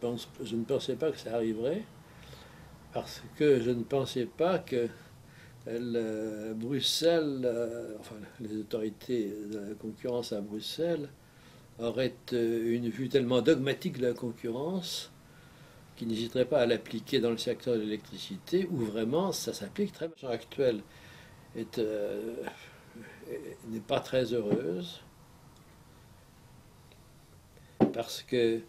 Je ne pensais pas que ça arriverait, parce que je ne pensais pas que Bruxelles, enfin les autorités de la concurrence à Bruxelles, auraient une vue tellement dogmatique de la concurrence qu'ils n'hésiteraient pas à l'appliquer dans le secteur de l'électricité, où vraiment ça s'applique très bien. La situation actuelle n'est pas très heureuse, parce que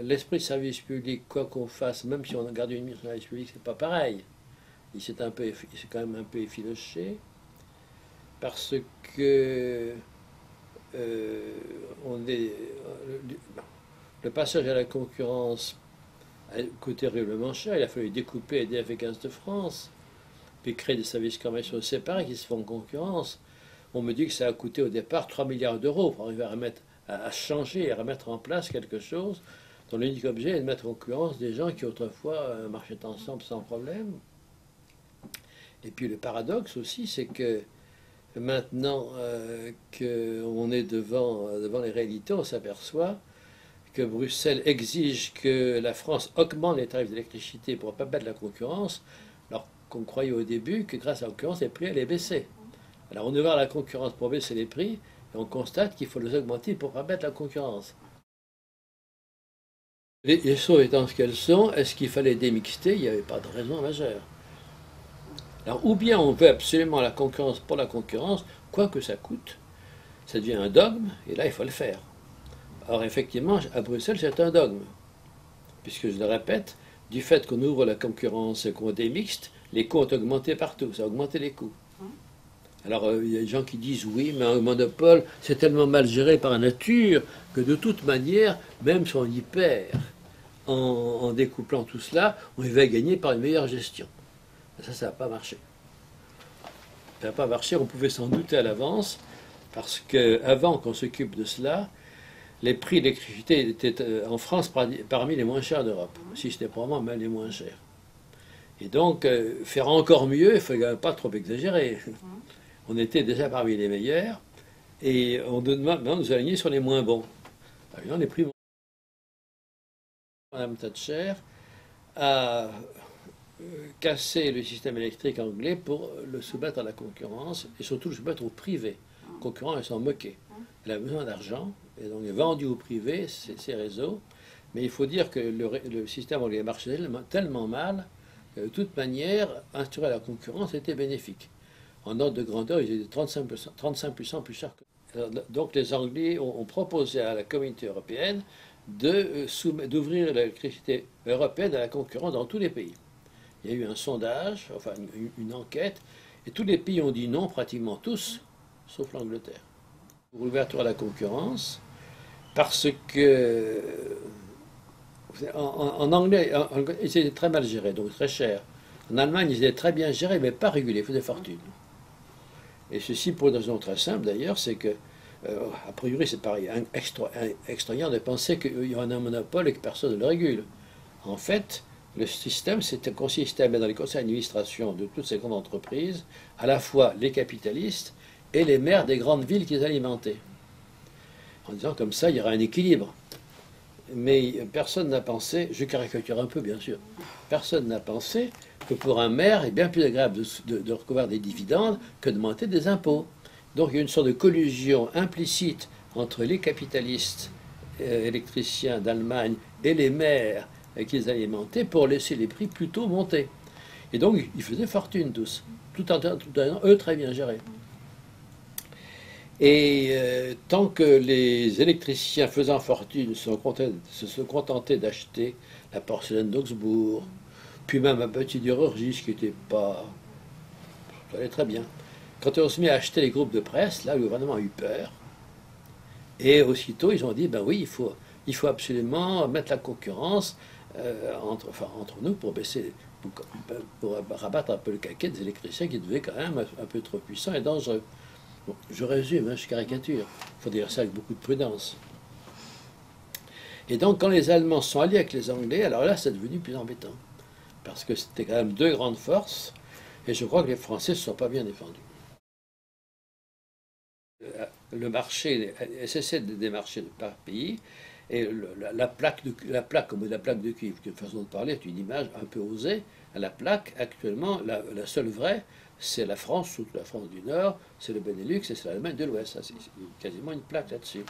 l'esprit de service public, quoi qu'on fasse, même si on garde une mission de service public, c'est pas pareil. C'est quand même un peu effiloché, parce que on est, le passage à la concurrence a coûté terriblement cher. Il a fallu découper EDF et Gaz de France, puis créer des services commerciaux séparés qui se font concurrence. On me dit que ça a coûté au départ 3 milliards d'euros pour arriver à changer et à remettre en place quelque chose dont l'unique objet est de mettre en concurrence des gens qui autrefois marchaient ensemble sans problème. Et puis le paradoxe aussi, c'est que maintenant qu'on est devant les réalités, on s'aperçoit que Bruxelles exige que la France augmente les tarifs d'électricité pour ne pas battre la concurrence, alors qu'on croyait au début que grâce à la concurrence, les prix allaient baisser. Alors on ouvre la concurrence pour baisser les prix, et on constate qu'il faut les augmenter pour ne pas battre la concurrence. Les choses étant ce qu'elles sont, est-ce qu'il fallait démixter? Il n'y avait pas de raison majeure. Alors, ou bien on veut absolument la concurrence pour la concurrence, quoi que ça coûte, ça devient un dogme, et là il faut le faire. Or, effectivement, à Bruxelles, c'est un dogme, puisque je le répète, du fait qu'on ouvre la concurrence et qu'on démixte, les coûts ont augmenté partout, ça a augmenté les coûts. Alors, il y a des gens qui disent oui, mais un monopole, c'est tellement mal géré par nature que de toute manière, même si on y perd en découplant tout cela, on va gagner par une meilleure gestion. Ça n'a pas marché. Ça n'a pas marché, on pouvait s'en douter à l'avance, parce qu'avant qu'on s'occupe de cela, les prix d'électricité étaient en France parmi les moins chers d'Europe, si ce n'est probablement même les moins chers. Et donc, faire encore mieux, il ne faut pas trop exagérer. On était déjà parmi les meilleurs, et on demande maintenant de nous aligner sur les moins bons. Alors, les prix. Madame Thatcher a casser le système électrique anglais pour le soumettre à la concurrence et surtout le soumettre au privé. Le concurrent, elle s'en moquait. Elle a besoin d'argent et donc elle a vendu au privé ces réseaux. Mais il faut dire que le système anglais marchait tellement mal que de toute manière, instaurer la concurrence était bénéfique. En ordre de grandeur, ils étaient 35% plus chers que. Donc les Anglais ont proposé à la communauté européenne d'ouvrir l'électricité européenne à la concurrence dans tous les pays. Il y a eu un sondage, enfin une enquête, et tous les pays ont dit non, pratiquement tous, sauf l'Angleterre, pour l'ouverture à la concurrence, parce que en anglais, ils étaient très mal gérés, donc très chers. En Allemagne, ils étaient très bien gérés, mais pas régulés, ils faisaient fortune. Et ceci pour une raison très simple d'ailleurs, c'est que, a priori, c'est pareil, extraordinaire de penser qu'il y a un monopole et que personne ne le régule. En fait, le système consistait à mettre dans les conseils d'administration de toutes ces grandes entreprises à la fois les capitalistes et les maires des grandes villes qu'ils alimentaient. En disant comme ça, il y aura un équilibre. Mais personne n'a pensé, je caricature un peu bien sûr, personne n'a pensé que pour un maire, il est bien plus agréable de recevoir des dividendes que de monter des impôts. Donc il y a une sorte de collusion implicite entre les capitalistes électriciens d'Allemagne et les maires qu'ils alimentaient pour laisser les prix plutôt monter. Et donc ils faisaient fortune tous, tout en eux très bien gérés. Et tant que les électriciens faisant fortune se sont contentés d'acheter la porcelaine d'Augsbourg, puis même un petit Rungis qui n'était pas. Ça allait très bien. Quand on se met à acheter les groupes de presse, là, le gouvernement a eu peur. Et aussitôt, ils ont dit ben oui, il faut absolument mettre la concurrence entre nous pour baisser, pour rabattre un peu le caquet des électriciens qui devaient quand même un peu trop puissants et dangereux. Bon, je résume, hein, je caricature. Il faut dire ça avec beaucoup de prudence. Et donc, quand les Allemands sont alliés avec les Anglais, alors là, c'est devenu plus embêtant. Parce que c'était quand même deux grandes forces, et je crois que les Français ne se sont pas bien défendus. Le marché, SSC des marchés par pays, Et la plaque, comme la plaque de cuivre, qui est une façon de parler, est une image un peu osée. La plaque, actuellement, la seule vraie, c'est la France, toute la France du Nord, c'est le Benelux et c'est l'Allemagne de l'Ouest. Ça, c'est quasiment une plaque là-dessus.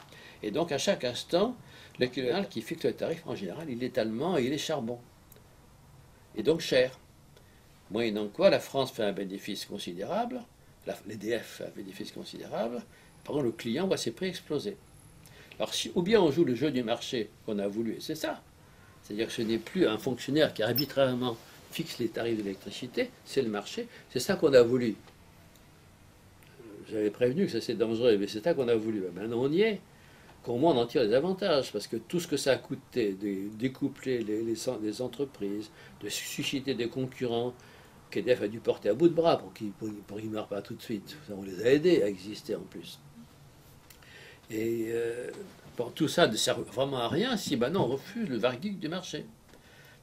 Et donc, à chaque instant, le client qui fixe le tarif, en général, il est allemand et il est charbon. Et donc cher. Moyennant quoi, la France fait un bénéfice considérable, l'EDF fait un bénéfice considérable, par contre, le client voit ses prix exploser. Alors, ou bien on joue le jeu du marché qu'on a voulu, et c'est ça. C'est-à-dire que ce n'est plus un fonctionnaire qui arbitrairement fixe les tarifs de l'électricité, c'est le marché. C'est ça qu'on a voulu. J'avais prévenu que ça c'est dangereux, mais c'est ça qu'on a voulu. Maintenant on y est. Qu'au moins on en tire les avantages, parce que tout ce que ça a coûté de découpler les entreprises, de susciter des concurrents, qu'EDF a dû porter à bout de bras pour qu'ils ne meurent pas tout de suite. On les a aidés à exister en plus. Et bon, tout ça ne sert vraiment à rien si maintenant on refuse le verdict du marché.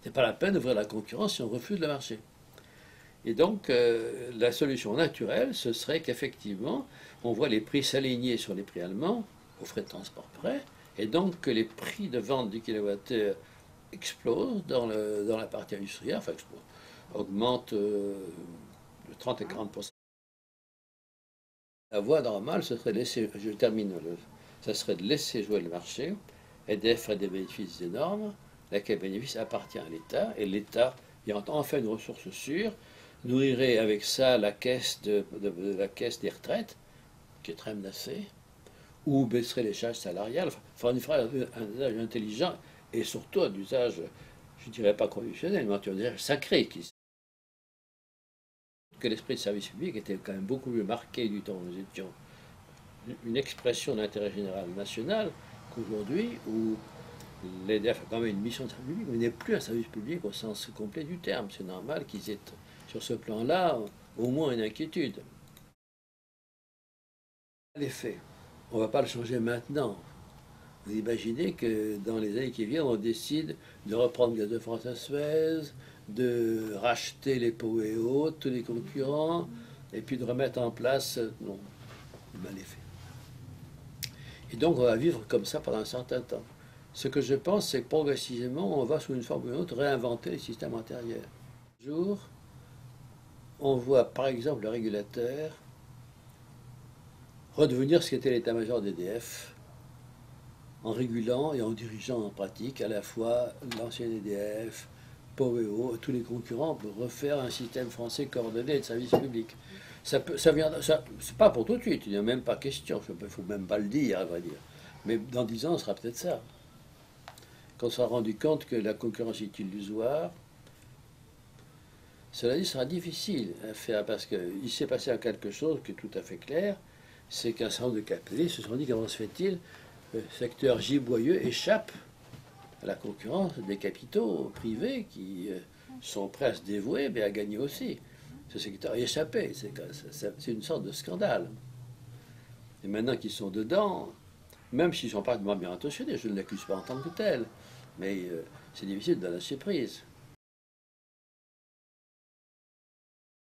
Ce n'est pas la peine d'ouvrir la concurrence si on refuse le marché. Et donc, la solution naturelle, ce serait qu'effectivement, on voit les prix s'aligner sur les prix allemands, aux frais de transport près, et donc que les prix de vente du kilowattheure explosent dans la partie industrielle, enfin augmentent de 30 et 40%. La voie normale, ce serait de laisser, je termine, ça serait de laisser jouer le marché, EDF ferait des bénéfices énormes, laquelle bénéfice appartient à l'État, et l'État, ayant enfin une ressource sûre, nourrirait avec ça la caisse, la caisse des retraites, qui est très menacée, ou baisserait les charges salariales, enfin on ferait un usage intelligent, et surtout un usage, je ne dirais pas conventionnel, mais un usage sacré, que l'esprit de service public était quand même beaucoup mieux marqué du temps où nous étions une expression d'intérêt général national qu'aujourd'hui, où l'EDF a quand même une mission de service public, mais n'est plus un service public au sens complet du terme. C'est normal qu'ils aient, sur ce plan-là, au moins une inquiétude. Les faits, on ne va pas le changer maintenant. Vous imaginez que dans les années qui viennent, on décide de reprendre Gaz de France à Suez, de racheter les Poweo, tous les concurrents, et puis de remettre en place... Non, mal est fait. Et donc on va vivre comme ça pendant un certain temps. Ce que je pense, c'est que progressivement, on va sous une forme ou une autre réinventer les systèmes antérieurs. Un jour, on voit par exemple le régulateur redevenir ce qu'était l'état-major d'EDF, en régulant et en dirigeant en pratique à la fois l'ancien EDF, Poweo, tous les concurrents pour refaire un système français coordonné de service public. C'est pas pour tout de suite, il n'y a même pas question, il ne faut même pas le dire, à vrai dire. Mais dans 10 ans, ce sera peut-être ça. Quand on sera rendu compte que la concurrence est illusoire, cela dit, sera difficile à faire parce qu'il s'est passé quelque chose qui est tout à fait clair, c'est qu'un certain nombre de capitalistes se sont dit comment se fait-il, le secteur giboyeux échappe à la concurrence des capitaux privés qui sont prêts à se dévouer, mais à gagner aussi. Ce secteur a échappé, c'est une sorte de scandale. Et maintenant qu'ils sont dedans, même s'ils ne sont pas bien intentionnés, je ne l'accuse pas en tant que tel, mais c'est difficile de lâcher prise.